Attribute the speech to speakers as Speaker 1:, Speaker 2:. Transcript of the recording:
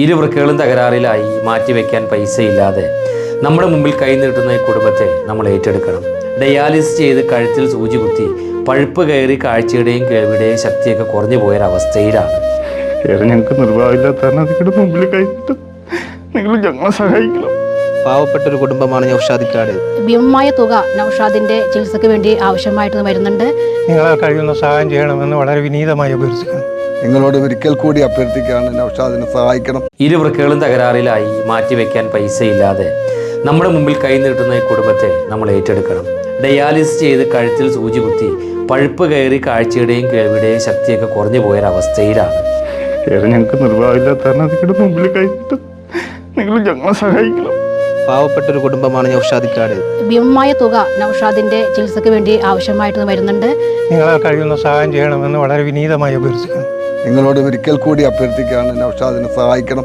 Speaker 1: ഇരുവൃക്കകളും തകരാറിലായി മാറ്റിവെക്കാൻ പൈസയില്ലാതെ നമ്മുടെ മുമ്പിൽ കൈ നീട്ടുന്ന ഈ കുടുംബത്തെ നമ്മൾ ഏറ്റെടുക്കണം. ഡയാലിസിസ് ചെയ്ത് കഴുത്തിൽ സൂചി കുത്തി പഴുപ്പ് കയറി കാഴ്ചയുടെയും കേൾവിയുടെയും ശക്തിയൊക്കെ കുറഞ്ഞു പോയൊരവസ്ഥയിലാണ്.
Speaker 2: ഞങ്ങൾക്ക് നിർവാഹമില്ലാത്ത മുമ്പിൽ കൈയിട്ട് നിങ്ങൾ ഞങ്ങളെ സഹായിക്കണം.
Speaker 3: പാവപ്പെട്ട ഒരു കുടുംബമാണ് നൗഷാദിക്കാട്.
Speaker 4: ഭീമമായ തുക നൗഷാദിന്റെ ചികിത്സയ്ക്ക് വേണ്ടി ആവശ്യമായിട്ട് വരുന്നുണ്ട്.
Speaker 5: നിങ്ങളെ കഴിയുന്ന സഹായം ചെയ്യണമെന്ന് വളരെ വിനീതമായി അഭ്യർത്ഥിക്കുന്നു.
Speaker 6: നിങ്ങളോട് ഒരിക്കൽ കൂടി അഭ്യർത്ഥിക്കുകയാണ്, നൗഷാദിനെ സഹായിക്കണം.
Speaker 1: ഇരുവൃക്കകളും തകരാറിലായി മാറ്റിവെക്കാൻ പൈസയില്ലാതെ നമ്മുടെ മുമ്പിൽ കൈ നീട്ടുന്ന ഈ കുടുംബത്തെ നമ്മൾ ഏറ്റെടുക്കണം. ഡയാലിസിസ് ചെയ്ത് കഴുത്തിൽ സൂചി കുത്തി പഴുപ്പ് കയറി കാഴ്ചയുടെയും കേൾവിയുടെയും ശക്തിയൊക്കെ കുറഞ്ഞു പോയൊരവസ്ഥയിലാണ്.
Speaker 2: ഞങ്ങൾക്ക് നിർവാഹമില്ലാത്ത മുമ്പിൽ കൈയിട്ട് നിങ്ങൾ ഞങ്ങളെ സഹായിക്കണം.
Speaker 3: പാവപ്പെട്ട ഒരു കുടുംബമാണ് നൗഷാദിക്കാട്.
Speaker 4: ഭീമമായ തുക നൗഷാദിന്റെ ചികിത്സയ്ക്ക് വേണ്ടി ആവശ്യമായിട്ട് വരുന്നുണ്ട്.
Speaker 5: നിങ്ങളെ കഴിയുന്ന സഹായം ചെയ്യണമെന്ന് വളരെ വിനീതമായി അഭ്യർത്ഥിക്കുന്നു.
Speaker 6: നിങ്ങളോട് ഒരിക്കൽ കൂടി അഭ്യർത്ഥിക്കുകയാണ്, നൗഷാദിനെ സഹായിക്കണം.